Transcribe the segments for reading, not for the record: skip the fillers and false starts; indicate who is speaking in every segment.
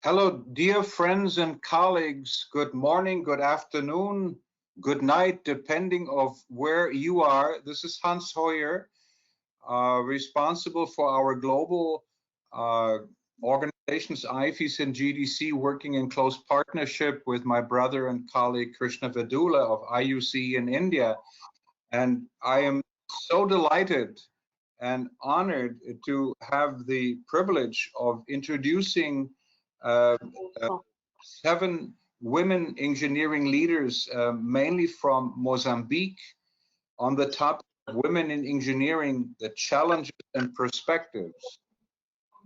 Speaker 1: Hello, dear friends and colleagues. Good morning, good afternoon, good night, depending of where you are. This is Hans Hoyer, responsible for our global organizations, IFES and GDC, working in close partnership with my brother and colleague Krishna Vedula of IUC in India. And I am so delighted and honored to have the privilege of introducing uh, uh, 7 women engineering leaders, mainly from Mozambique, on the topic of women in engineering, the challenges and perspectives.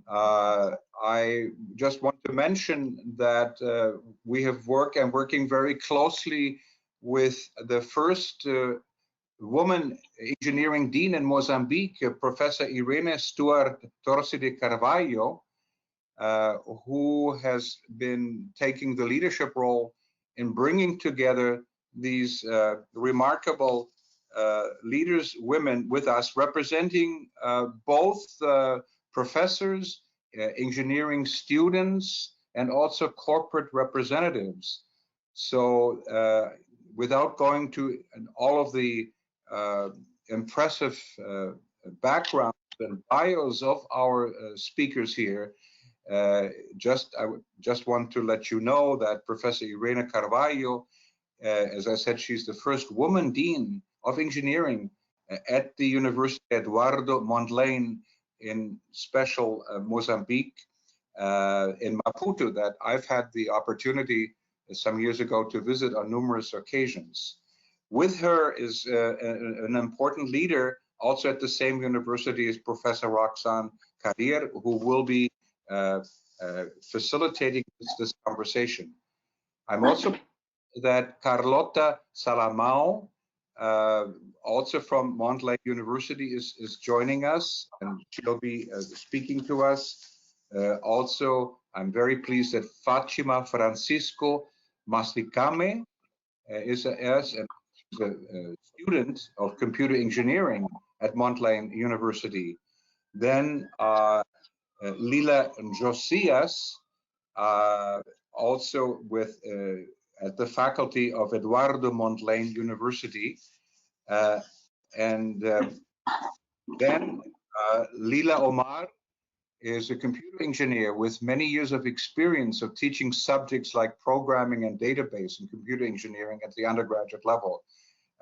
Speaker 1: I just want to mention that we have working very closely with the first woman engineering dean in Mozambique, Professor Irene Stuart Torsi de Carvalho, who has been taking the leadership role in bringing together these remarkable leaders, women with us, representing both professors, engineering students, and also corporate representatives. So without going to all of the impressive backgrounds and bios of our speakers here, I just want to let you know that Professor Irene Carvalho, as I said, she's the first woman dean of engineering at the University Eduardo Mondlane in special Mozambique, in Maputo, that I've had the opportunity some years ago to visit on numerous occasions. With her is an important leader also at the same university as Professor Roxanne Kadir, who will be facilitating this conversation. I'm also that Carlota Salamao, also from Mondlane University, is joining us, and she'll be speaking to us. Also, I'm very pleased that Fatima Francisco Maslicame is a student of computer engineering at Mondlane University. Then Lila Josias, also with at the faculty of Eduardo Mondlane University, and then Lila Omar is a computer engineer with many years of experience of teaching subjects like programming and database and computer engineering at the undergraduate level,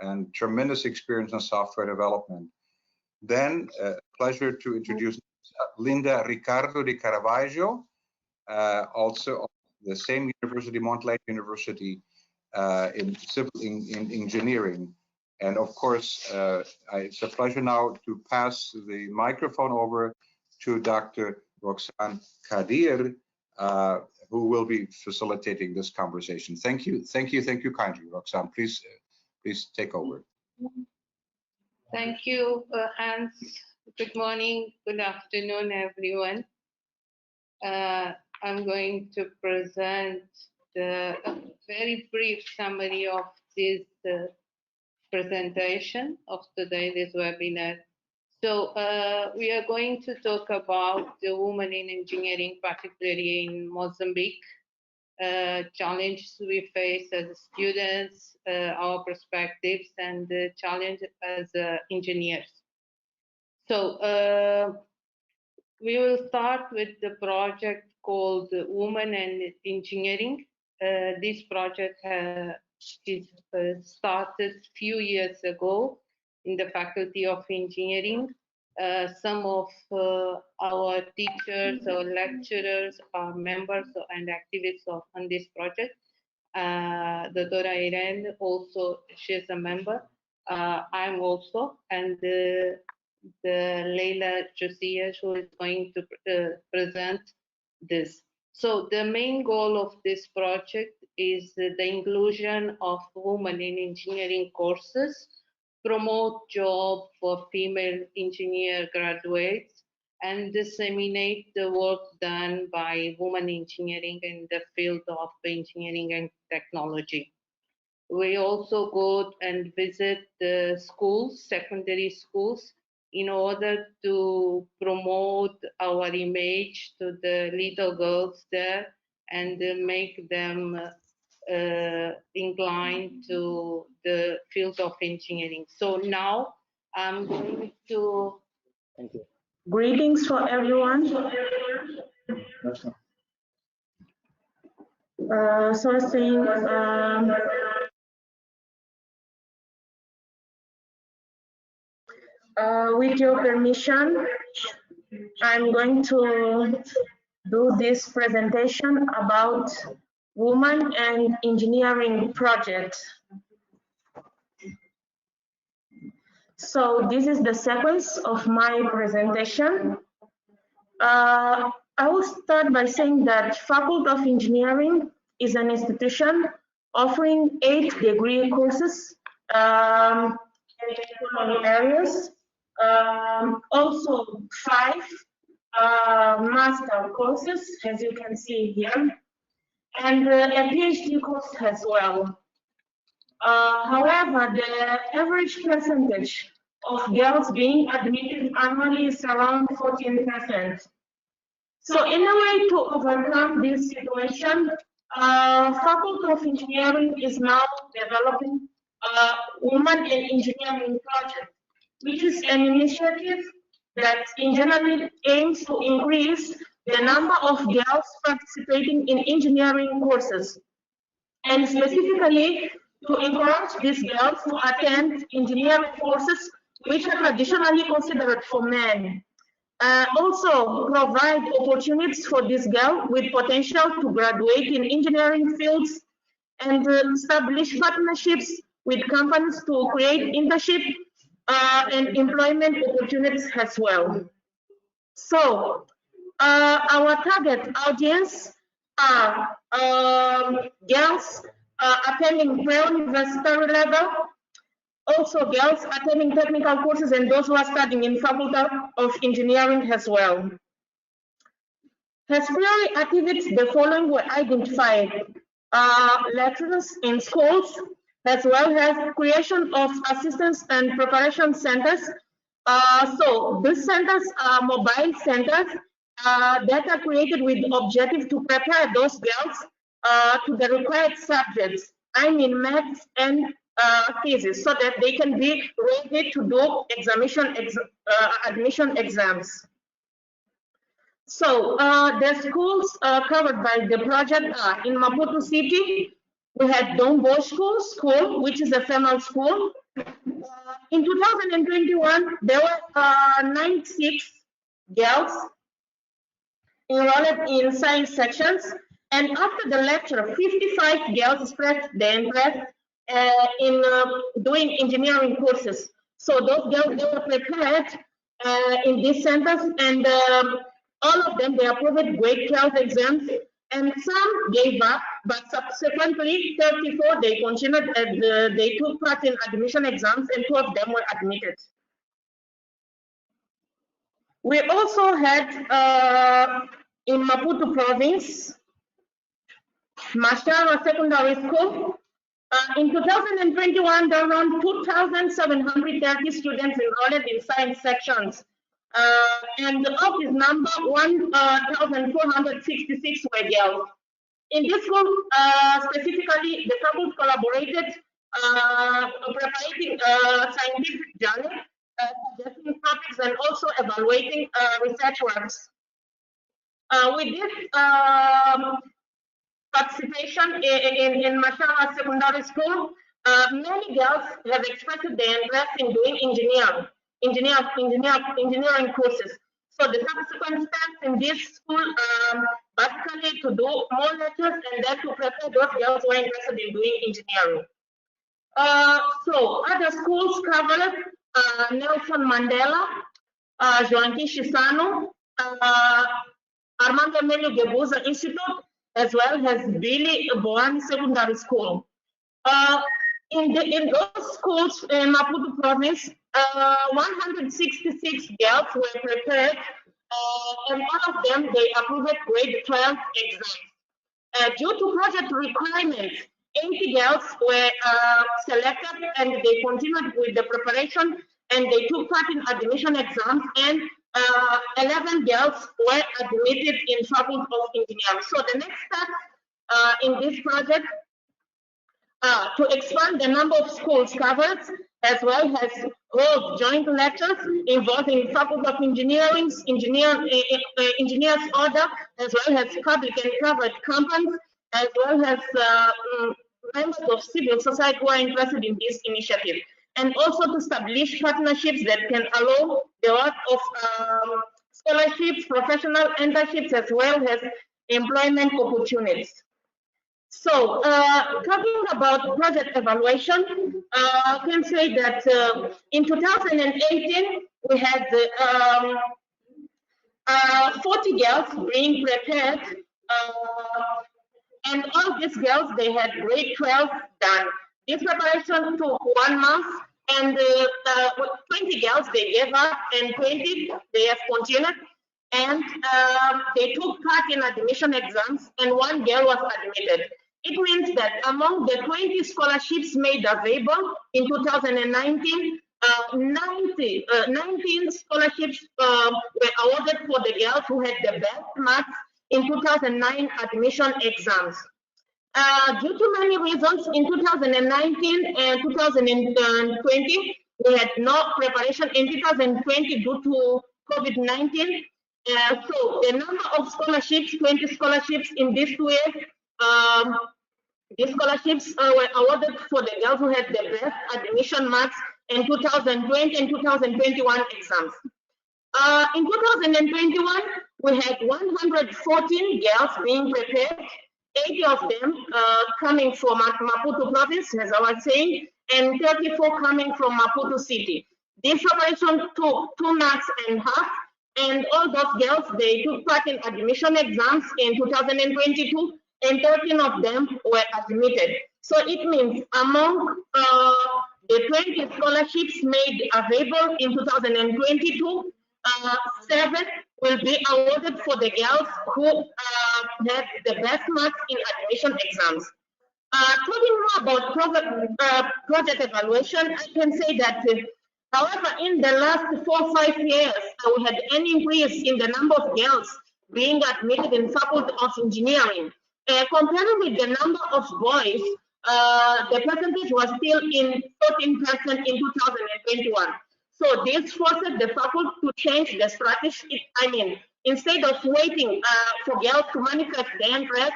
Speaker 1: and tremendous experience in software development. Then, pleasure to introduce Linda Ricardo de Caravaggio, also the same university, Mondlane University, in civil engineering. And of course, it's a pleasure now to pass the microphone over to Dr. Roxanne Kadir, who will be facilitating this conversation. Thank you kindly, Roxanne. Please take over.
Speaker 2: Thank you, Hans. Good morning, good afternoon, everyone. I'm going to present a very brief summary of this presentation of today's webinar. So we are going to talk about the women in engineering, particularly in Mozambique, challenges we face as students, our perspectives, and the challenge as engineers. So we will start with the project called Women and Engineering. This project is started a few years ago in the Faculty of Engineering. Some of our teachers or lecturers are members and activists on this project. Dora Irene also, she's a member. I'm also, and the Leila Josias, who is going to present this. So the main goal of this project is the inclusion of women in engineering courses, promote jobs for female engineer graduates, and disseminate the work done by women engineering in the field of engineering and technology. We also go and visit the schools, secondary schools, in order to promote our image to the little girls there and make them inclined to the field of engineering. So now I'm going to.
Speaker 3: Thank you.
Speaker 4: Greetings for everyone. So saying, with your permission, I'm going to do this presentation about Women and Engineering Project. So this is the sequence of my presentation. I will start by saying that Faculty of Engineering is an institution offering 8 degree courses in the following areas. Also 5 master courses, as you can see here, and a PhD course as well. However, the average percentage of girls being admitted annually is around 14%. So in a way to overcome this situation, Faculty of Engineering is now developing a Women in Engineering project, which is an initiative that in general aims to increase the number of girls participating in engineering courses, and specifically to encourage these girls to attend engineering courses which are traditionally considered for men. Also provide opportunities for this girl with potential to graduate in engineering fields, and establish partnerships with companies to create internship and employment opportunities as well. So our target audience are girls attending pre-university level, also girls attending technical courses, and those who are studying in Faculty of Engineering as well. As priority activities, the following were identified: lectures in schools, as well as creation of assistance and preparation centers. So these centers are mobile centers that are created with the objective to prepare those girls to the required subjects, I mean maths and thesis, so that they can be ready to do admission exams. So the schools covered by the project are in Maputo City. We had Don Bosco School, which is a female school. In 2021, there were 96 girls enrolled in science sections, and after the lecture, 55 girls expressed their interest in doing engineering courses. So those girls, they were prepared in these centers, and all of them, they approved grade 12 exams, and some gave up, but subsequently 34, they continued and they took part in admission exams, and 2 of them were admitted. We also had in Maputo province, Mashara Secondary School. In 2021, there were around 2,730 students enrolled in science sections. And of this number, 1,466 were girls. In this school, specifically, the faculty collaborated preparing scientific journal, suggesting topics, and also evaluating research works. We did participation in Mashara Secondary School. Many girls have expressed their interest in doing engineering courses. So the subsequent steps in this school basically to do more lectures and then to prepare those girls who are interested in doing engineering. So other schools covered Nelson Mandela, Joaquim Chissano, Armando Emilio Gebuza Institute, as well as Billy Boan Secondary School. In those schools in Maputo province, 166 girls were prepared, and all of them, they approved grade 12 exams. Due to project requirements, 80 girls were selected, and they continued with the preparation, and they took part in admission exams, and 11 girls were admitted in Faculty of Engineering. So the next step in this project to expand the number of schools covered, as well as hold joint lectures involving Faculty of Engineering, engineers order, as well as public and private companies, as well as members of civil society who are interested in this initiative, and also to establish partnerships that can allow the work of scholarships, professional internships, as well as employment opportunities. So, talking about project evaluation, I can say that in 2018, we had 40 girls being prepared, and all these girls, they had grade 12 done. This preparation took 1 month, and 20 girls, they gave up, and 20, they have continued, and they took part in admission exams, and 1 girl was admitted. It means that among the 20 scholarships made available in 2019, 19 scholarships were awarded for the girls who had the best marks in 2009 admission exams. Due to many reasons, in 2019 and 2020, we had no preparation. In 2020, due to COVID-19, so the number of scholarships, 20 scholarships in these 2 years, these scholarships were awarded for the girls who had the best admission marks in 2020 and 2021 exams. In 2021, we had 114 girls being prepared, 80 of them coming from Maputo province, as I was saying, and 34 coming from Maputo city. This preparation took 2 months and a half, and all those girls, they took part in admission exams in 2022, and 13 of them were admitted. So it means among the 20 scholarships made available in 2022, 7 will be awarded for the girls who had the best marks in admission exams. Talking more about project evaluation, I can say that, however, in the last 4 or 5 years, we had an increase in the number of girls being admitted in Faculty of Engineering. Comparing with the number of boys, the percentage was still in 14% in 2021. So this forced the faculty to change the strategy. I mean, instead of waiting for girls to manifest their interest,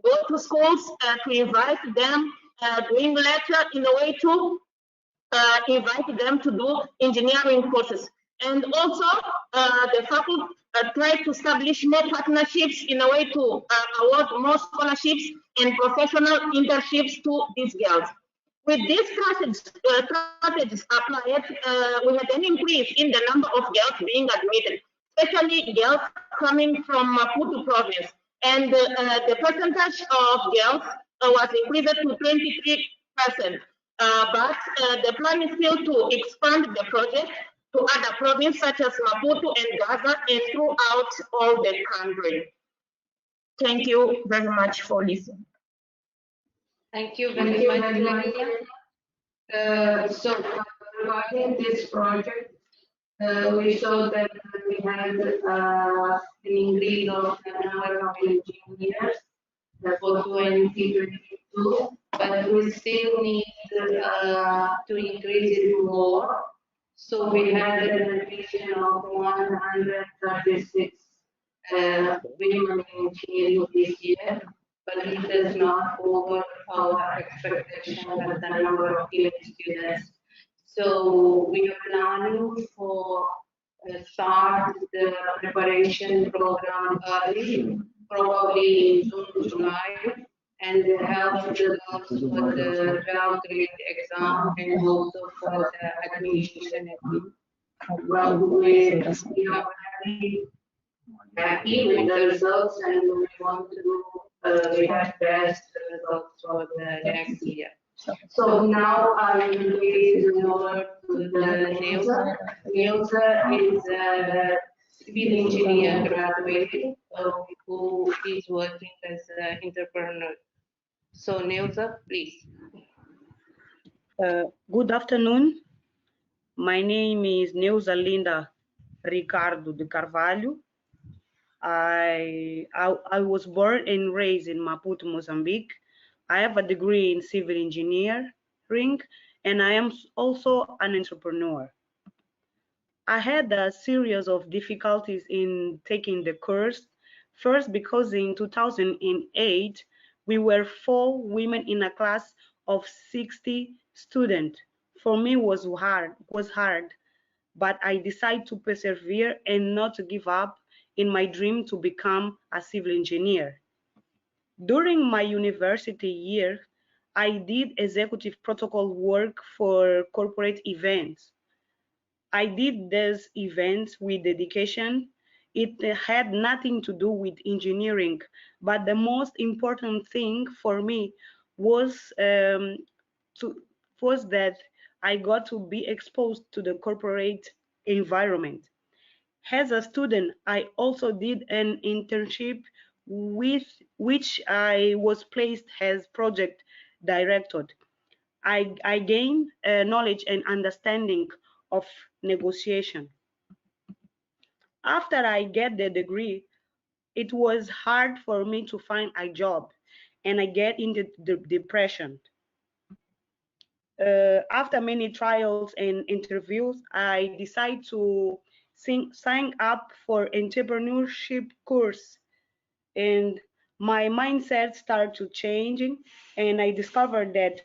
Speaker 4: go to schools to invite them, doing lecture in a way to invite them to do engineering courses. And also, the faculty tried to establish more partnerships in a way to award more scholarships and professional internships to these girls. With these strategies applied, we had an increase in the number of girls being admitted, especially girls coming from Maputo province. And the percentage of girls was increased to 23%. But the plan is still to expand the project to other provinces such as Maputo and Gaza and throughout all the country. Thank you very much for listening.
Speaker 2: Thank you very much, Lydia. So regarding this project, we saw that we had an increase of the number of engineers for 2022, but we still need to increase it more. So we had an addition of 136 women in engineering this year, but it does not over our expectation of the number of female students. So we are planning for start the preparation program early, probably in June, July, and help the girls for the 12th grade exam and also for the admission exam. Well, we are very happy with the results and we want to we have best results for the next year. So now I will give the word to the Neuza. Neuza is a civil engineer graduate who is working as an entrepreneur. So Neuza, please.
Speaker 3: Good afternoon. My name is Neuza Linda Ricardo de Carvalho. I was born and raised in Maputo, Mozambique. I have a degree in civil engineering, and I am also an entrepreneur. I had a series of difficulties in taking the course. First, because in 2008, we were 4 women in a class of 60 students. For me, was hard, but I decided to persevere and not to give up in my dream to become a civil engineer. During my university year, I did executive protocol work for corporate events. I did these events with dedication. It had nothing to do with engineering, but the most important thing for me was to was that I got to be exposed to the corporate environment. As a student, I also did an internship with which I was placed as project director. I gained knowledge and understanding of negotiation. After I get the degree, it was hard for me to find a job and I get into the depression. After many trials and interviews, I decided to sign up for entrepreneurship course, and my mindset started to changing, and I discovered that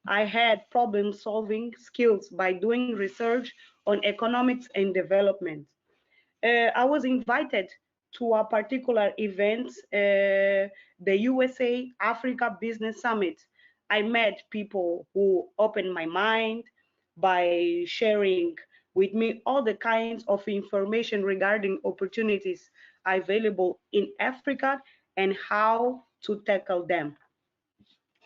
Speaker 3: I had problem solving skills by doing research on economics and development. I was invited to a particular event, the USA Africa Business Summit. I met people who opened my mind by sharing with me all the kinds of information regarding opportunities available in Africa and how to tackle them.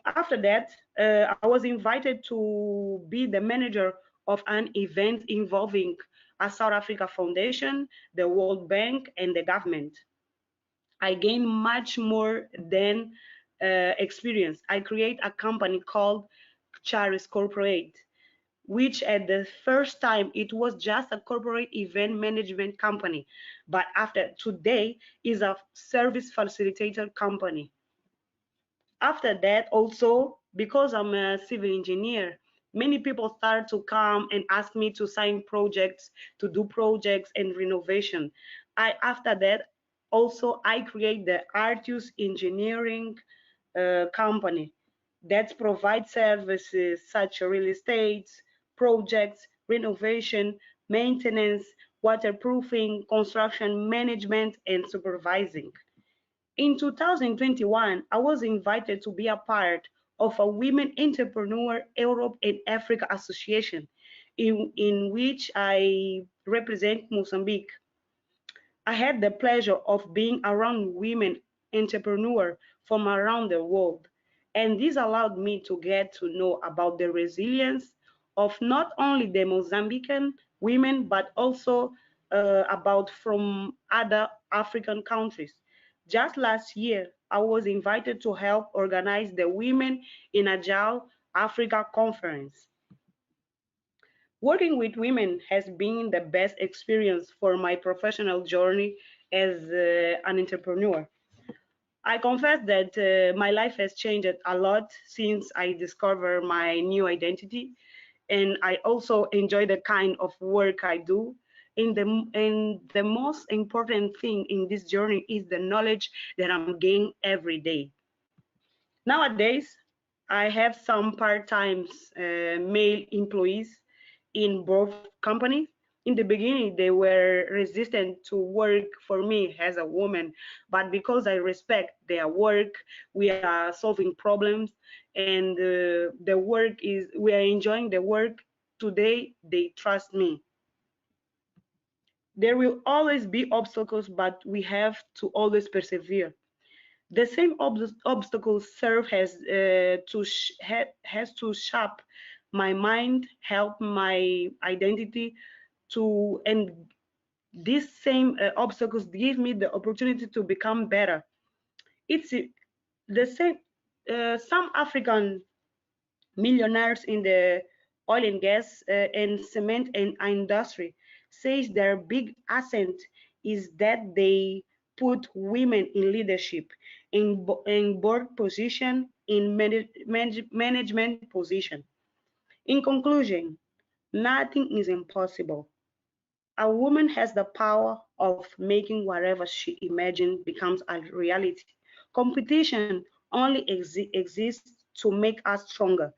Speaker 3: After that, I was invited to be the manager of an event involving a South Africa Foundation, the World Bank, and the government. I gained much more than experience. I create a company called Charis Corporate, which at the first time it was just a corporate event management company, but after today is a service facilitator company. After that, also because I'm a civil engineer, many people start to come and ask me to sign projects, to do projects and renovation. I After that, also I create the Artius Engineering company that provides services such as real estate, projects, renovation, maintenance, waterproofing, construction management, and supervising. In 2021, I was invited to be a part of a Women Entrepreneur Europe and Africa Association, in which I represent Mozambique. I had the pleasure of being around women entrepreneurs from around the world, and this allowed me to get to know about the resilience of not only the Mozambican women, but also about from other African countries. Just last year, I was invited to help organize the Women in Agile Africa conference. Working with women has been the best experience for my professional journey as an entrepreneur. I confess that my life has changed a lot since I discovered my new identity, and I also enjoy the kind of work I do. And the most important thing in this journey is the knowledge that I'm gaining every day. Nowadays, I have some part-time male employees in both companies. In the beginning, they were resistant to work for me as a woman, but because I respect their work, we are solving problems, and we are enjoying the work. Today, they trust me. There will always be obstacles, but we have to always persevere. The same obstacles serve has to shape my mind, help my identity and these same obstacles give me the opportunity to become better. It's the same. Some African millionaires in the oil and gas and cement and industry says their big ascent is that they put women in leadership, in board position, in management position. In conclusion, nothing is impossible. A woman has the power of making whatever she imagines becomes a reality. Competition only exists to make us stronger.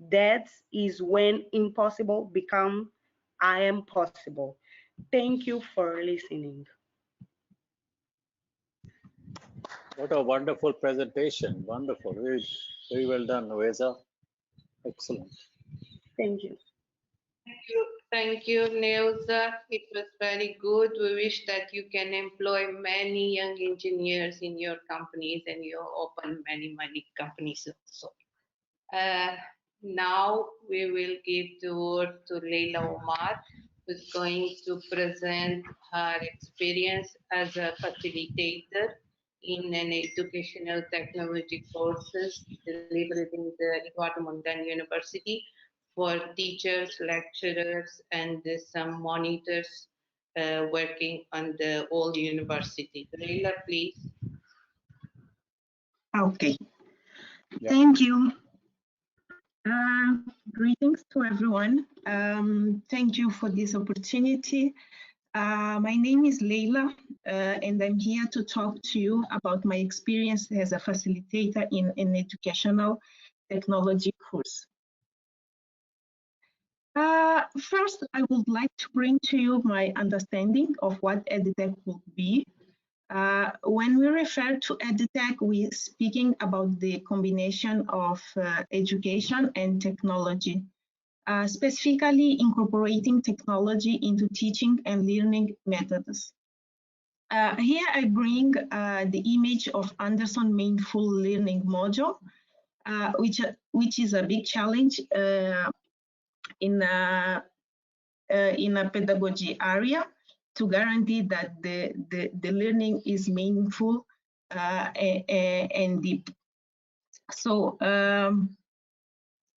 Speaker 3: That is when impossible becomes I am possible. Thank you for listening.
Speaker 5: What a wonderful presentation. Wonderful. Very, very well done, Weza. Excellent.
Speaker 3: Thank you.
Speaker 2: Thank you, Neuza. It was very good. We wish that you can employ many young engineers in your companies and you open many companies also. Now we will give the word to Leila Omar, who's going to present her experience as a facilitator in an educational technology courses delivered in the Eduardo Mondlane University for teachers, lecturers, and some monitors working on the whole university. Leila, please.
Speaker 4: Okay.
Speaker 5: Yeah.
Speaker 4: Thank you. Greetings to everyone. Thank you for this opportunity. My name is Leila, and I'm here to talk to you about my experience as a facilitator in an educational technology course. First, I would like to bring to you my understanding of what EdTech will be. When we refer to EdTech, we're speaking about the combination of education and technology, specifically incorporating technology into teaching and learning methods. Here I bring the image of Anderson Mindful Learning Module, which is a big challenge in a pedagogy area to guarantee that the learning is meaningful and deep. So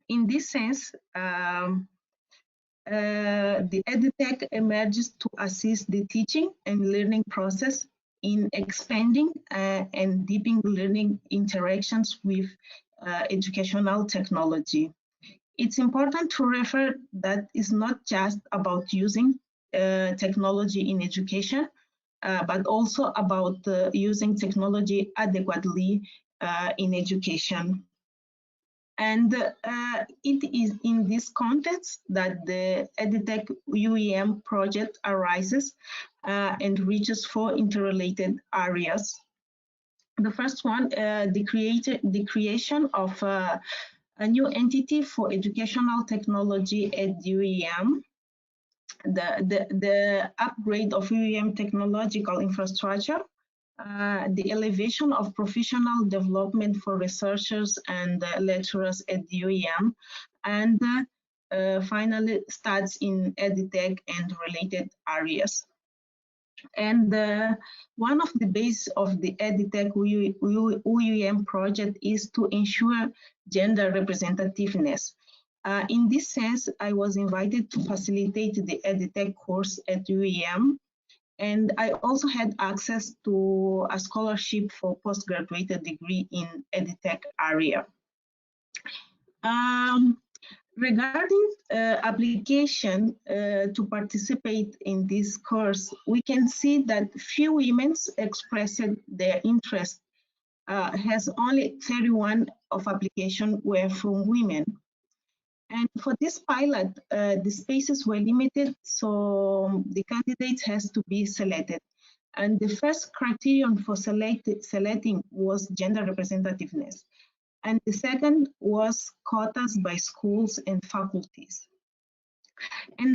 Speaker 4: in this sense, the EdTech emerges to assist the teaching and learning process in expanding and deepening learning interactions with educational technology. It's important to refer that it's not just about using technology in education, but also about using technology adequately in education. And it is in this context that the EdTech UEM project arises and reaches four interrelated areas. The first one, the creation of a new entity for educational technology at UEM, the upgrade of UEM technological infrastructure, the elevation of professional development for researchers and lecturers at UEM, and finally starts in EdTech and related areas. And one of the bases of the EdTech UEM project is to ensure gender representativeness. In this sense, I was invited to facilitate the EdTech course at UEM, and I also had access to a scholarship for postgraduate degree in EdTech area. Regarding application to participate in this course, we can see that few women expressed their interest, has only 31 of application were from women. And for this pilot, the spaces were limited, so the candidates has to be selected. And the first criterion for selecting was gender representativeness. And the second was quotas by schools and faculties. And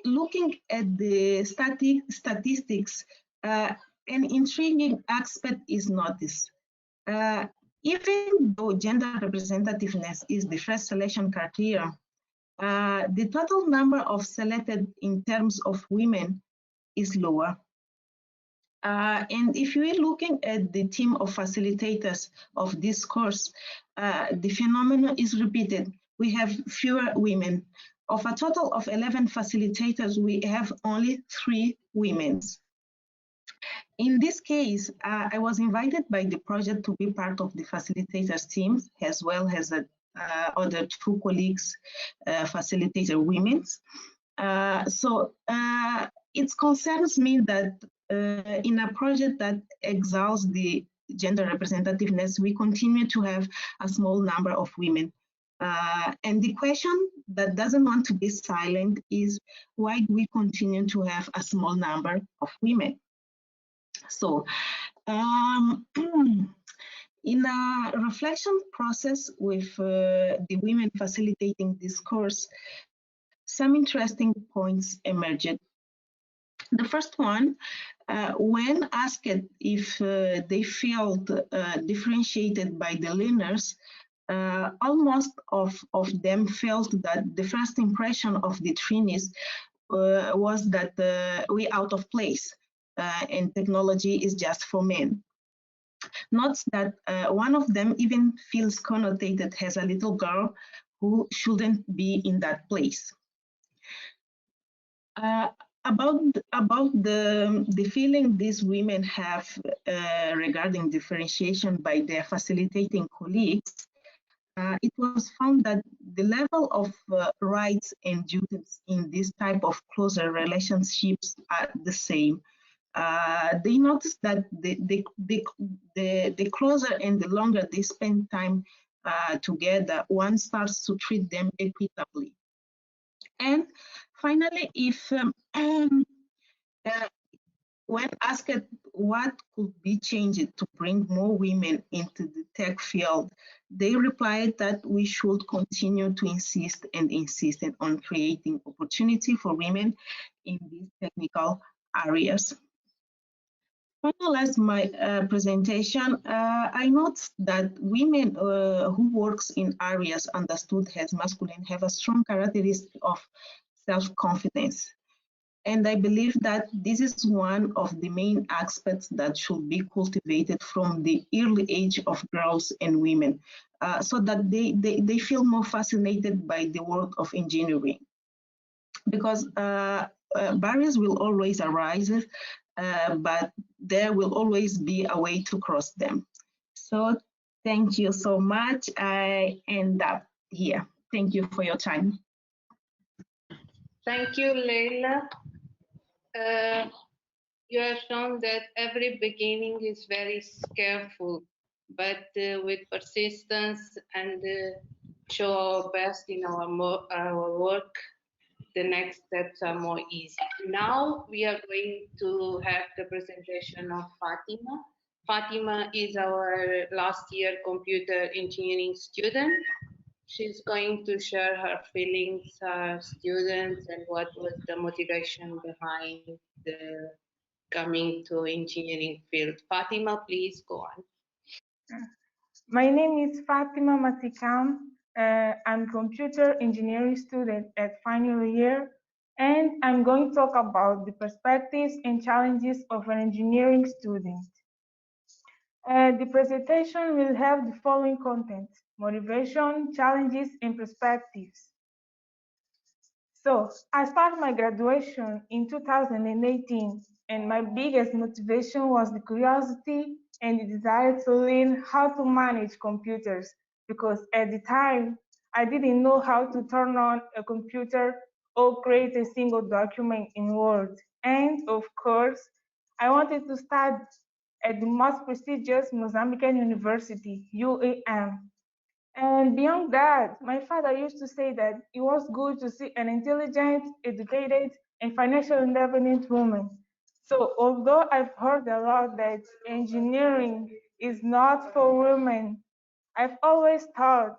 Speaker 4: looking at the statistics, an intriguing aspect is noticed. Even though gender representativeness is the first selection criteria, the total number of selected in terms of women is lower. And if we're looking at the team of facilitators of this course, the phenomenon is repeated. We have fewer women, Of a total of 11 facilitators, we have only 3 women. In this case, I was invited by the project to be part of the facilitators team, as well as other 2 colleagues, facilitator women. So it concerns me that in a project that exalts the gender representativeness, we continue to have a small number of women. And the question that doesn't want to be silent is why do we continue to have a small number of women? So in a reflection process with the women facilitating this course, some interesting points emerged. The first one, when asked if they felt differentiated by the learners, almost of them felt that the first impression of the trainees was that we out of place and technology is just for men. Note that one of them even feels connotated as a little girl who shouldn't be in that place. About the feeling these women have regarding differentiation by their facilitating colleagues, it was found that the level of rights and duties in this type of closer relationships are the same. They noticed that the closer and the longer they spend time together, one starts to treat them equitably. And finally, if when asked what could be changed to bring more women into the tech field, they replied that we should continue to insist on creating opportunity for women in these technical areas. To finalize my presentation, I note that women who works in areas understood as masculine have a strong characteristic of self-confidence. And I believe that this is one of the main aspects that should be cultivated from the early age of girls and women, so that they feel more fascinated by the work of engineering. Because barriers will always arise, but there will always be a way to cross them. So thank you so much. I end up here. Thank you for your time.
Speaker 2: Thank you, Leila. You have shown that every beginning is very careful, but with persistence and show our best in our work, the next steps are more easy. Now we are going to have the presentation of Fatima. Fatima is our last year computer engineering student. She's going to share her feelings, her students, and what was the motivation behind the coming to engineering field. Fatima, please go on.
Speaker 6: My name is Fatima Matikam. I'm computer engineering student at final year, and I'm going to talk about the perspectives and challenges of an engineering student. The presentation will have the following content: motivation, challenges, and perspectives. So I started my graduation in 2018, and my biggest motivation was the curiosity and the desire to learn how to manage computers, because at the time, I didn't know how to turn on a computer or create a single document in Word. And of course, I wanted to study at the most prestigious Mozambican university, UAM. And beyond that, my father used to say that it was good to see an intelligent, educated, and financially independent woman. So although I've heard a lot that engineering is not for women, I've always thought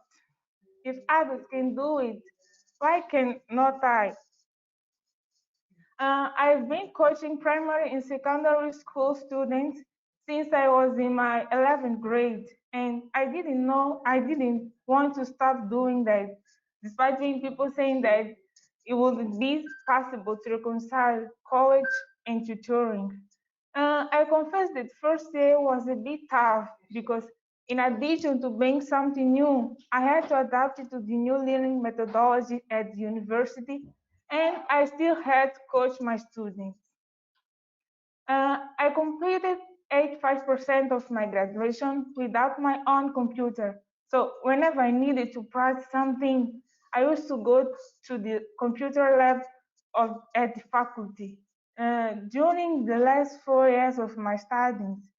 Speaker 6: if others can do it, why can not I? I've been coaching primary and secondary school students since I was in my 11th grade, and I didn't want to stop doing that, despite being people saying that it would be possible to reconcile college and tutoring. I confess that first year was a bit tough because In addition to being something new, I had to adapt it to the new learning methodology at the university, and I still had to coach my students. I completed 85% of my graduation without my own computer. So whenever I needed to practice something, I used to go to the computer lab at the faculty. During the last 4 years of my studies,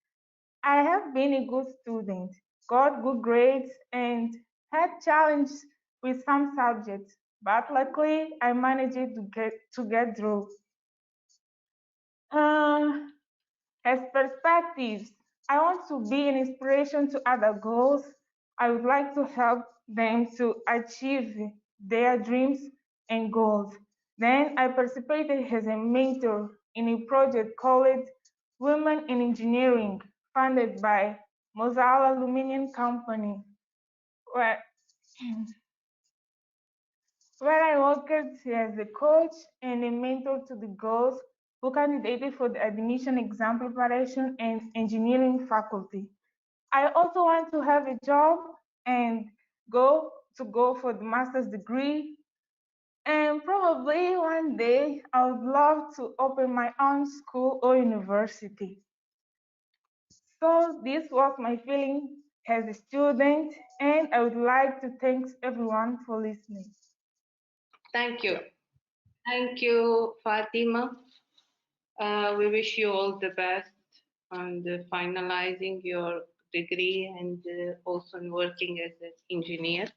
Speaker 6: I have been a good student, got good grades, and had challenges with some subjects, but luckily I managed to get through. Uh, as perspectives, I want to be an inspiration to other goals. I would like to help them to achieve their dreams and goals. Then I participated as a mentor in a project called Women in Engineering, funded by Mozal Aluminium Company, where, where I worked as a coach and a mentor to the girls who candidated for the admission exam preparation and engineering faculty. I also want to have a job and go for the master's degree. And probably one day I would love to open my own school or university. So this was my feeling as a student, and I would like to thank everyone for listening.
Speaker 2: Thank you. Thank you, Fatima. We wish you all the best on finalizing your degree and also in working as an engineer.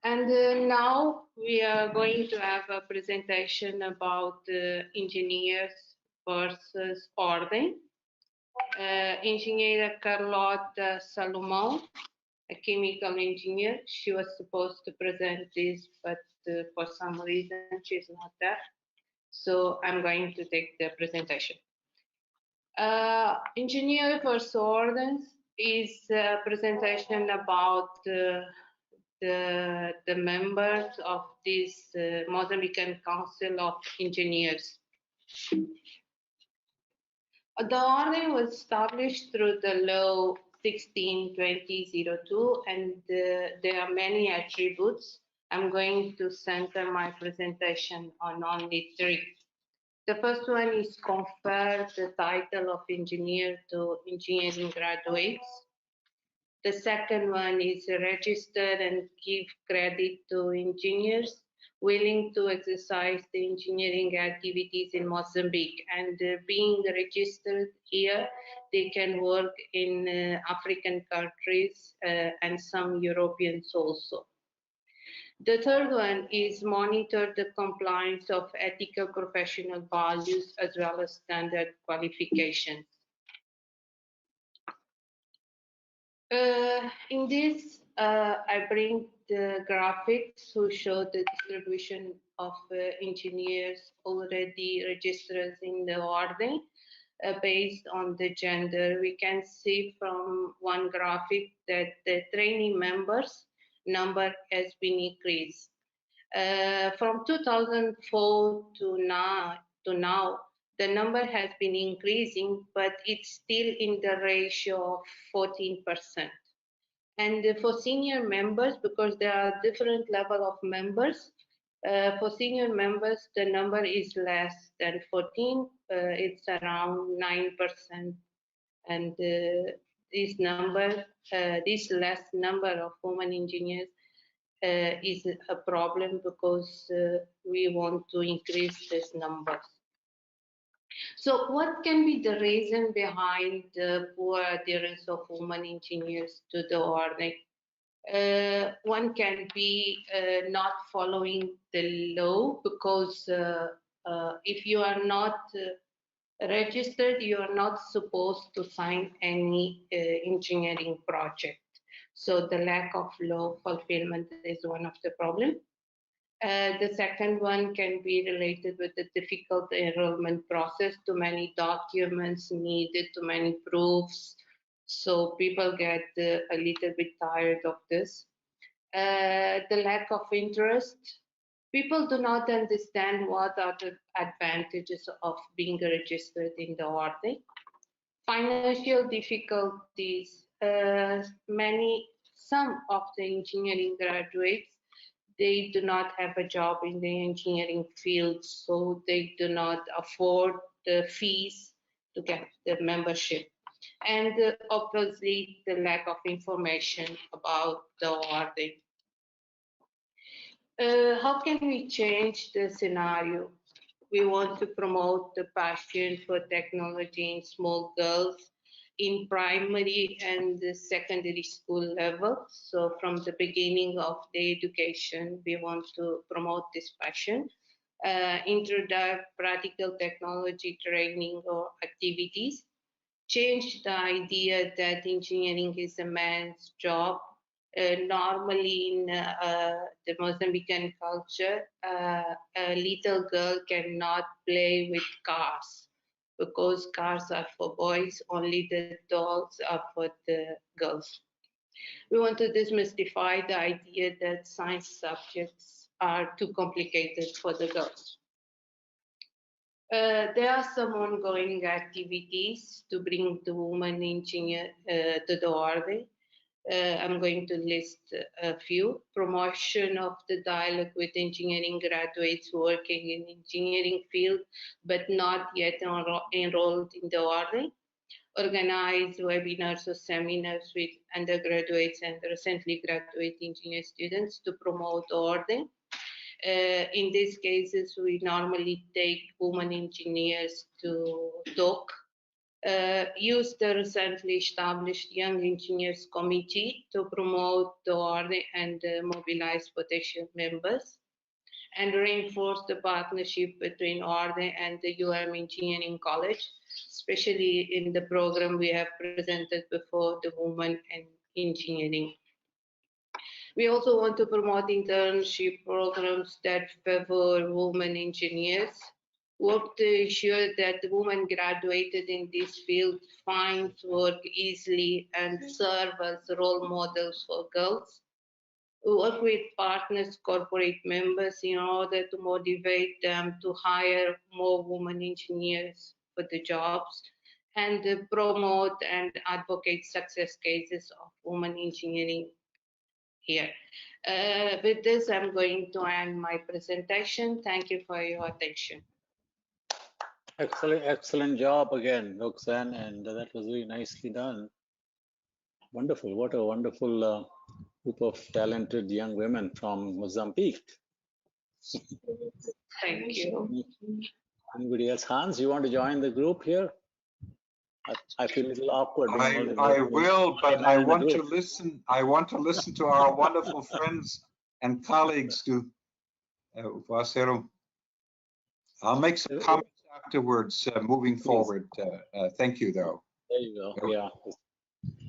Speaker 2: And now we are going to have a presentation about engineers versus ordem. Engenheira Carlota Salomão, a chemical engineer, she was supposed to present this, but for some reason she's not there. So I'm going to take the presentation. Engineer versus ordens is a presentation about the members of this Mozambican Council of Engineers. The ordering was established through the law 16/2002, and there are many attributes. I'm going to center my presentation on only three. The first one is confer the title of engineer to engineering graduates. The second one is register and give credit to engineers willing to exercise the engineering activities in Mozambique. And being registered here, they can work in African countries and some Europeans also. The third one is monitor the compliance of ethical professional values as well as standard qualifications. In this, I bring the graphics who show the distribution of engineers already registered in the ordering based on the gender. We can see from one graphic that the trainee members number has been increased. From 2004 to now, the number has been increasing, but it's still in the ratio of 14%. And for senior members, because there are different level of members, for senior members, the number is less than 14. It's around 9%. And this less number of women engineers is a problem because we want to increase these numbers. So what can be the reason behind the poor adherence of women engineers to the ordering? One can be not following the law because if you are not registered, you are not supposed to sign any engineering project. So the lack of law fulfillment is one of the problems. The second one can be related with the difficult enrollment process, too many documents needed, too many proofs. So people get a little bit tired of this. The lack of interest. People do not understand what are the advantages of being registered in the ordering. Financial difficulties some of the engineering graduates, they do not have a job in the engineering field, so they do not afford the fees to get the membership. And obviously, the lack of information about the awarding. How can we change the scenario? We want to promote the passion for technology in small girls in primary and the secondary school level. So from the beginning of the education, we want to promote this passion. Introduce practical technology training or activities. Change the idea that engineering is a man's job. Normally in the Mozambican culture, a little girl cannot play with cars because cars are for boys, only the dolls are for the girls. We want to demystify the idea that science subjects are too complicated for the girls. There are some ongoing activities to bring the woman engineer to the ordinary. I'm going to list a few. Promotion of the dialogue with engineering graduates working in engineering field, but not yet enrolled in the ordinary. Organize webinars or seminars with undergraduates and recently graduate engineer students to promote the ordinary. In these cases, we normally take women engineers to talk. Use the recently established Young Engineers Committee to promote the order and mobilize potential members, and reinforce the partnership between ORDE and the Engineering College, especially in the program we have presented before, the Women and Engineering. We also want to promote internship programs that favor women engineers, work to ensure that the women graduated in this field find work easily and serve as role models for girls. We work with partners, corporate members in order to motivate them to hire more women engineers for the jobs and promote and advocate success cases of women engineering here. With this, I'm going to end my presentation. Thank you for your attention.
Speaker 5: Excellent job again, Roxanne, and that was really nicely done. Wonderful. What a wonderful group of talented young women from Mozambique.
Speaker 2: Thank you.
Speaker 5: Anybody else? Hans, you want to join the group here? I feel a little awkward.
Speaker 1: I will, but I want to listen. I want to listen to our wonderful friends and colleagues. I'll make some comments afterwards, moving forward. Thank you, though.
Speaker 5: There you go. Yeah.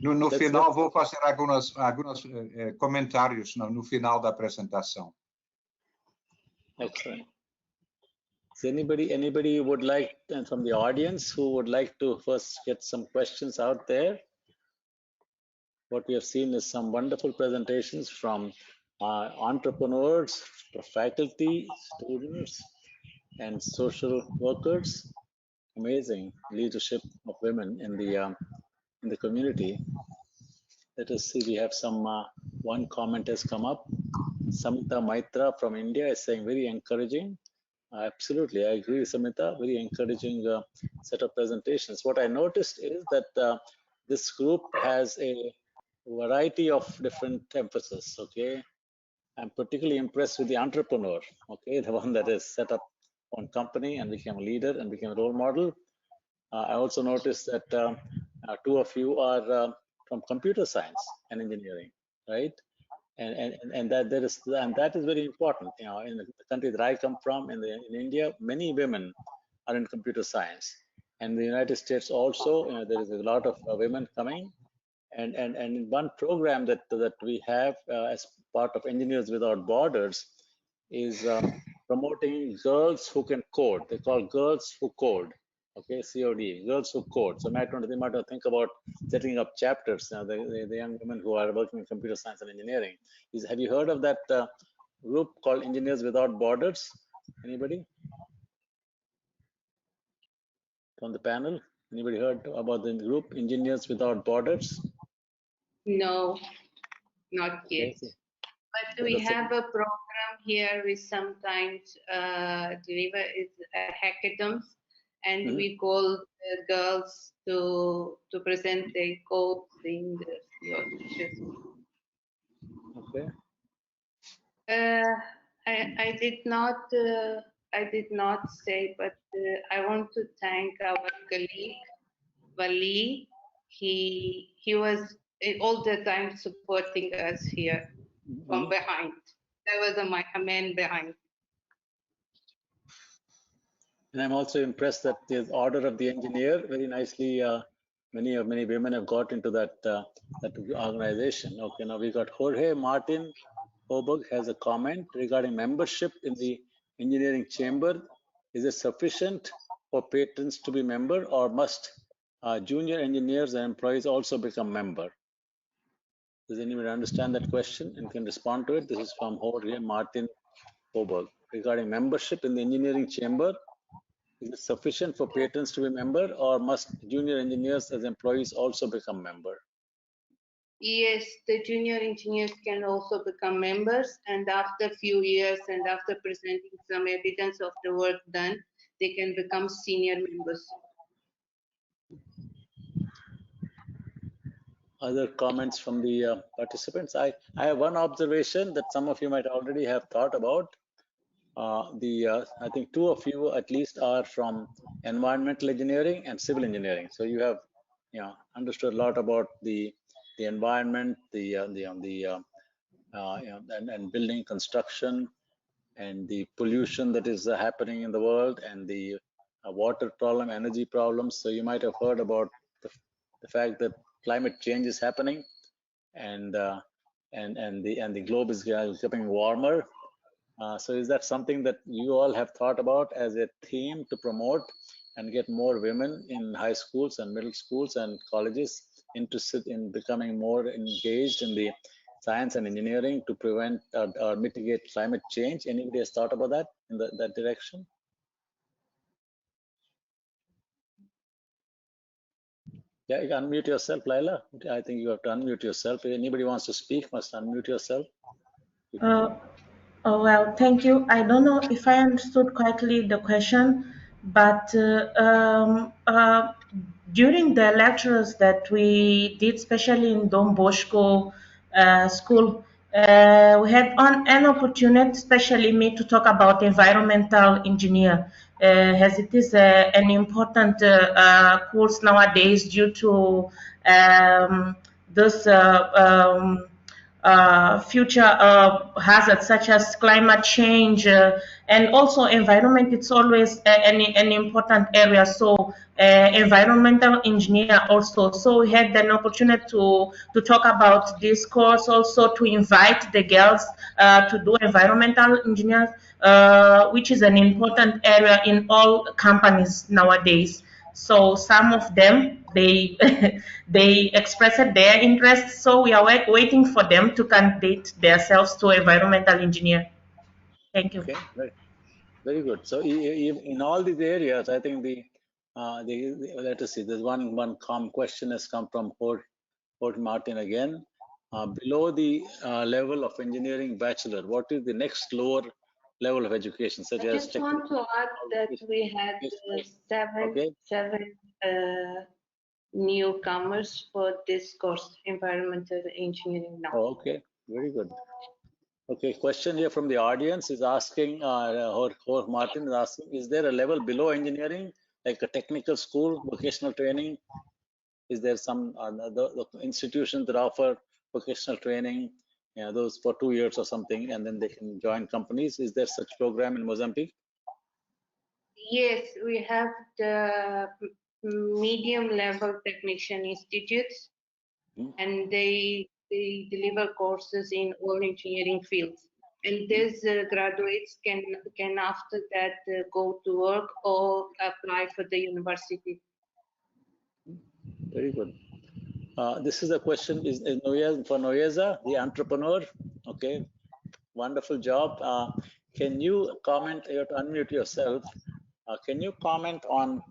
Speaker 1: No final, vou fazer alguns comentários no final da apresentação.
Speaker 5: Excellent. Is anybody would like, and from the audience, who would like to first get some questions out there? What we have seen is some wonderful presentations from entrepreneurs, faculty, students, and social workers. Amazing leadership of women in the community. Let us see. We have some one comment has come up. Samita Maitra from India is saying very encouraging. Absolutely, I agree, Samita. Very encouraging set of presentations. What I noticed is that this group has a variety of different emphasis. Okay, I'm particularly impressed with the entrepreneur. Okay, the one that has set up one company and became a leader and became a role model. I also noticed that two of you are from computer science and engineering, right? And that is very important. You know, in the country that I come from, in India, many women are in computer science, and the United States also. You know, there is a lot of women coming, and in one program that we have as part of Engineers Without Borders is promoting girls who can code. They call Girls Who Code. Okay, COD, Girls Who Code. So they might want to think about setting up chapters. You know, the young women who are working in computer science and engineering. Have you heard of that group called Engineers Without Borders? Anybody from the panel? Anybody heard about the group Engineers Without Borders?
Speaker 2: No, not yet.
Speaker 5: Okay.
Speaker 2: But we have a program here. We sometimes deliver hackathons, and we call the girls to present their codes in your teachers.
Speaker 5: Okay.
Speaker 2: I did not say, but I want to thank our colleague Wali. He was all the time supporting us here from behind. There was a man behind.
Speaker 5: And I'm also impressed that the order of the engineer very nicely. Many women have got into that that organization. Okay, now we got Jorge Martin Hoburg has a comment regarding membership in the engineering chamber. Is it sufficient for patrons to be member, or must junior engineers and employees also become member? Does anybody understand that question and can respond to it? This is from Jorge Martin Hoburg regarding membership in the engineering chamber. Is it sufficient for patrons to be member, or must junior engineers as employees also become member?
Speaker 2: Yes, the junior engineers can also become members, and after a few years and after presenting some evidence of the work done, they can become senior members.
Speaker 5: Other comments from the participants? I have one observation that some of you might already have thought about. I think two of you at least are from environmental engineering and civil engineering. So you have understood a lot about the environment, and building construction, and the pollution that is happening in the world, and the water problem, energy problems. So you might have heard about the fact that climate change is happening, and the globe is becoming warmer. So is that something that you all have thought about as a theme to promote and get more women in high schools and middle schools and colleges interested in becoming more engaged in the science and engineering to prevent or mitigate climate change? Anybody has thought about that in that direction? Yeah, you can unmute yourself, Laila. I think you have to unmute yourself. If anybody wants to speak, must unmute yourself.
Speaker 4: Oh, well, thank you. I don't know if I understood correctly the question, but during the lectures that we did, especially in Don Bosco school, we had an opportunity, especially me, to talk about environmental engineer, as it is an important course nowadays due to this future hazards such as climate change and also environment. It's always an important area. So environmental engineer also. So we had an opportunity to talk about this course, also to invite the girls to do environmental engineer, which is an important area in all companies nowadays. So some of them, they they expressed their interest. So we are waiting for them to candidate themselves to environmental engineer. Thank you.
Speaker 5: Okay, very good. So in all these areas, I think let us see. There's one question has come from Jorge Martin again. Below the level of engineering bachelor, what is the next lower level of education, such
Speaker 2: I
Speaker 5: as
Speaker 2: just want to add that we had seven newcomers for this course, environmental engineering now.
Speaker 5: Oh, okay, very good. Okay, question here from the audience is asking, Jorge Martin is asking, is there a level below engineering, like a technical school, vocational training? Is there some the institutions that offer vocational training, those for 2 years or something, and then they can join companies? Is there such program in Mozambique?
Speaker 2: Yes, we have the medium level technician institutes, and they deliver courses in all engineering fields. And these graduates can after that go to work or apply for the university.
Speaker 5: Very good. This is a question is for Noyeza, the entrepreneur. Okay, wonderful job. Can you comment? You have to unmute yourself. Can you comment on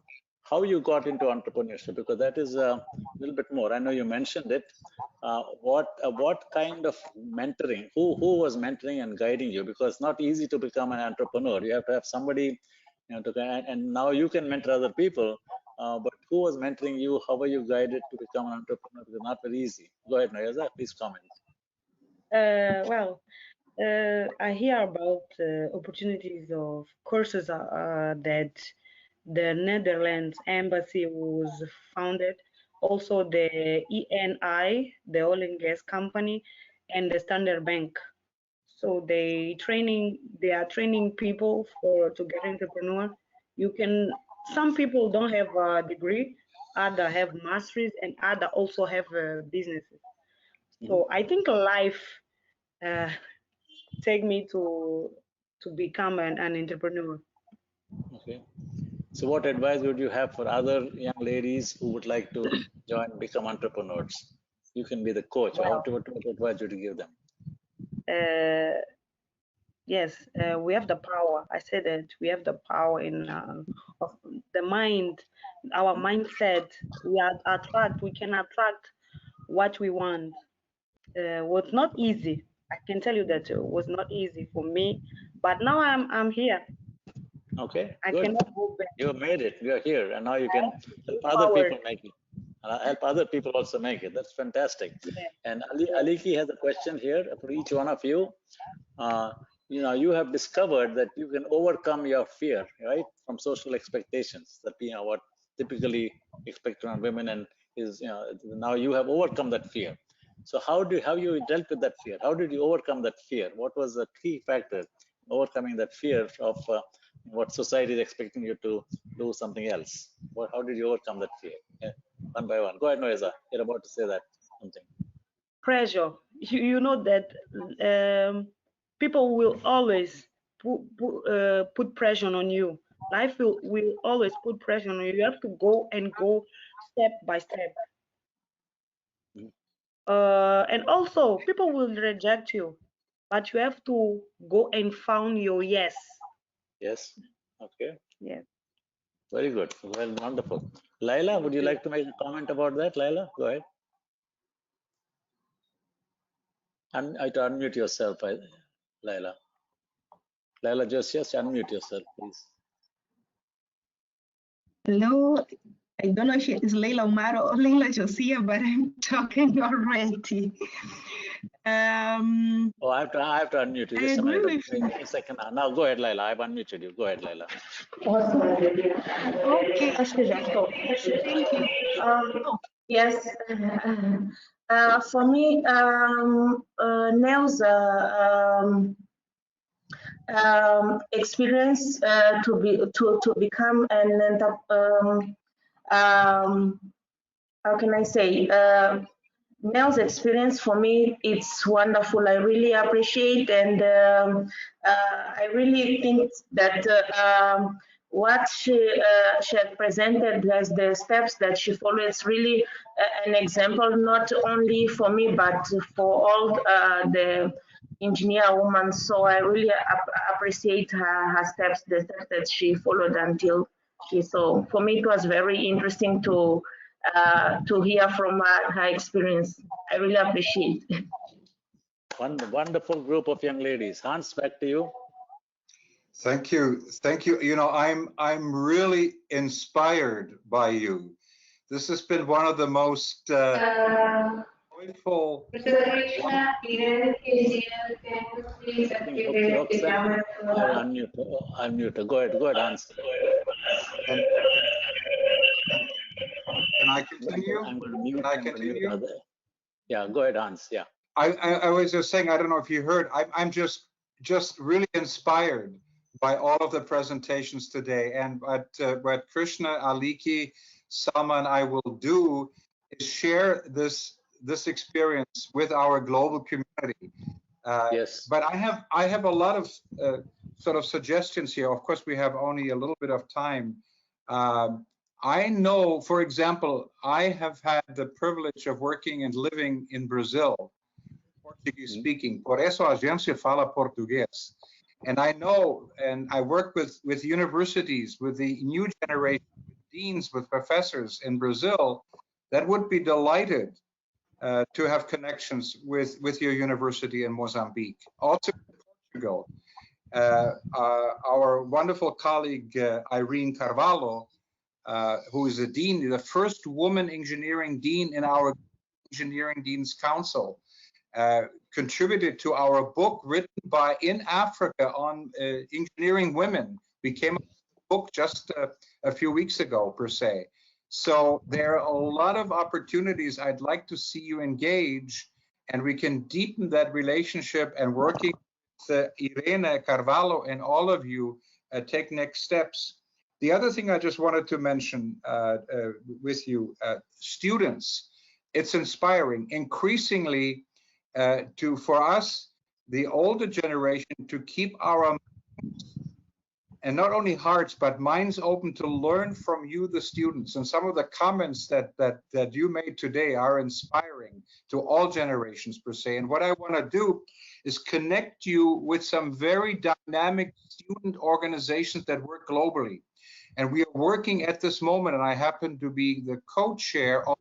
Speaker 5: how you got into entrepreneurship? Because that is a little bit more. I know you mentioned it, what kind of mentoring? Who was mentoring and guiding you? Because it's not easy to become an entrepreneur. You have to have somebody, and now you can mentor other people. But who was mentoring you? How were you guided to become an entrepreneur? It's not very easy. Go ahead, Noyeza, please comment.
Speaker 3: I hear about opportunities of courses that the Netherlands embassy was founded, also the ENI, the oil and gas company, and the Standard Bank. So they are training people to get entrepreneur. Some people don't have a degree, other have masteries, and other also have businesses. So I think life take me to become an entrepreneur.
Speaker 5: Okay. So what advice would you have for other young ladies who would like to become entrepreneurs? You can be the coach.
Speaker 3: Well,
Speaker 5: What advice would you give them?
Speaker 3: Yes, we have the power. I said that we have the power in of the mind, our mindset. We can attract what we want. Was not easy. I can tell you that it was not easy for me, but now I'm here.
Speaker 5: Okay,
Speaker 3: I
Speaker 5: good.
Speaker 3: cannot go back.
Speaker 5: You made it. You are here, and now you can help other people make it. Help other people also make it. That's fantastic.
Speaker 3: Yeah.
Speaker 5: And Aliki has a question here for each one of you. You have discovered that you can overcome your fear, right, from social expectations that what typically expected on women, and now you have overcome that fear. So how you dealt with that fear? How did you overcome that fear? What was the key factor in overcoming that fear of what society is expecting you to do something else? How did you overcome that fear? Yeah, one by one. Go ahead, Noyeza. You're about to say that something.
Speaker 3: Pressure. You know that people will always put pressure on you. Life will always put pressure on you. You have to go step by step. And also, people will reject you, but you have to go and found your yes.
Speaker 5: Yes. Okay.
Speaker 3: Yeah.
Speaker 5: Very good. Well, wonderful. Laila, would you like to make a comment about that? Laila, go ahead. And I to unmute yourself, Laila. Laila, just unmute yourself, please.
Speaker 7: Hello. I don't know if it is Leila Omaro or Leila Josiah, but I'm talking already.
Speaker 5: Oh, I have to unmute you. Just a minute. Wait a second. Now go ahead, Laila. I've unmuted you. Go ahead, Laila.
Speaker 7: Okay. Thank you.
Speaker 4: Yes. For me, Nell's experience to become an how can I say? Nell's experience for me, it's wonderful. I really appreciate, and I really think that what she had presented as the steps that she followed is really an example, not only for me, but for all the engineer women. So I really appreciate her steps, the steps that she followed until she saw. For me, it was very interesting to hear from her experience. I really appreciate it.
Speaker 5: Wonderful group of young ladies. Hans, back to you.
Speaker 1: Thank you. You know, I'm really inspired by you. This has been one of the most joyful.
Speaker 5: Mr. Krishna, Roxanne, unmute. Go ahead, Hans.
Speaker 1: Can I continue?
Speaker 5: I'm going to mute.
Speaker 1: Can I continue?
Speaker 5: Yeah, go ahead, Hans. Yeah.
Speaker 1: I was just saying, I don't know if you heard, I'm just really inspired by all of the presentations today. And what Krishna, Aliki, Salma, and I will do is share this experience with our global community.
Speaker 5: Yes.
Speaker 1: But I have a lot of sort of suggestions here. Of course, we have only a little bit of time. I know, for example, I have had the privilege of working and living in Brazil, Portuguese speaking. Por eso a gente fala português. And I know, and I work with universities, with the new generation, with deans, with professors in Brazil that would be delighted to have connections with your university in Mozambique. Also in Portugal, our wonderful colleague Irene Carvalho, who is the dean, the first woman engineering dean in our Engineering Deans Council, contributed to our book written by in Africa on engineering women. We came up with a book just a few weeks ago, per se. So there are a lot of opportunities I'd like to see you engage, and we can deepen that relationship and working with Irene Carvalho and all of you take next steps. The other thing I just wanted to mention with you, students, it's inspiring increasingly for us, the older generation, to keep our and not only hearts but minds open to learn from you, the students. And some of the comments that you made today are inspiring to all generations, per se. And what I want to do is connect you with some very dynamic student organizations that work globally. And we are working at this moment, and I happen to be the co-chair of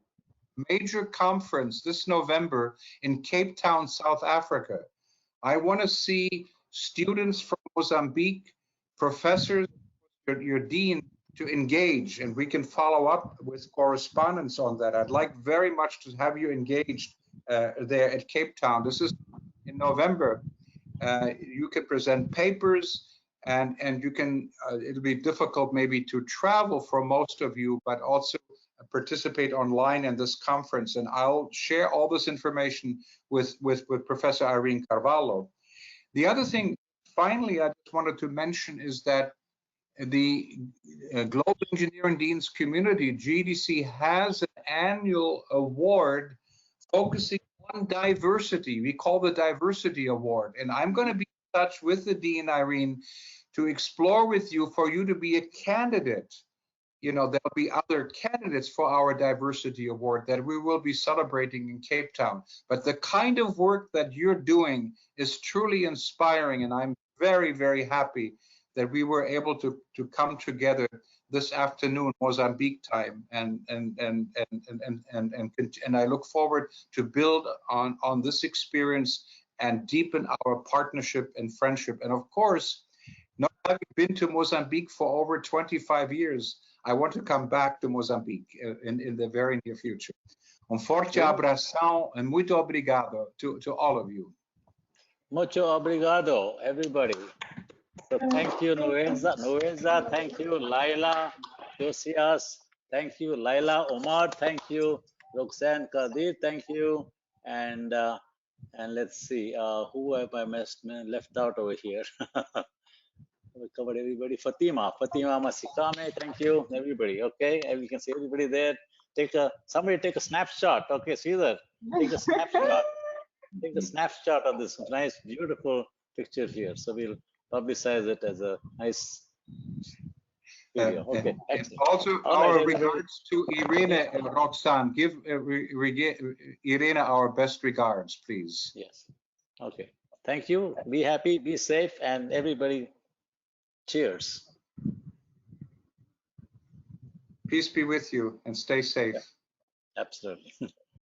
Speaker 1: a major conference this November in Cape Town, South Africa. I want to see students from Mozambique, professors, your dean, to engage, and we can follow up with correspondence on that. I'd like very much to have you engaged there at Cape Town. This is in November. You can present papers, and you can, it'll be difficult maybe to travel for most of you, but also participate online in this conference. And I'll share all this information with Professor Irene Carvalho. The other thing, finally, I just wanted to mention is that the Global Engineering Deans Community, GDC, has an annual award focusing on diversity. We call the Diversity Award. And I'm going to be in touch with the Dean, Irene, to explore with you for you to be a candidate. You know, there'll be other candidates for our Diversity Award that we will be celebrating in Cape Town. But the kind of work that you're doing is truly inspiring, and I'm very, very happy that we were able to come together this afternoon, Mozambique time, and I look forward to build on this experience and deepen our partnership and friendship. And of course, not having been to Mozambique for over 25 years, I want to come back to Mozambique in the very near future. Forte abração and muito obrigado to all of you.
Speaker 5: Mucho obrigado, everybody. So thank you, Nueza, thank you, Laila, Josias, thank you, Laila, Omar, thank you, Roxanne Kadir, thank you, and let's see, who have I left out over here? We covered everybody. Fatima Masikame, thank you, everybody. Okay, and we can see everybody there. Somebody take a snapshot. Okay, see that? Take a snapshot. Take a snapshot of this nice, beautiful picture here. So we'll publicize it as a nice video. Okay.
Speaker 1: And also our regards to Irene and Roxanne. Give Irene our best regards, please.
Speaker 5: Yes. Okay. Thank you. Be happy, be safe, and everybody, cheers.
Speaker 1: Peace be with you and stay safe.
Speaker 5: Yeah. Absolutely.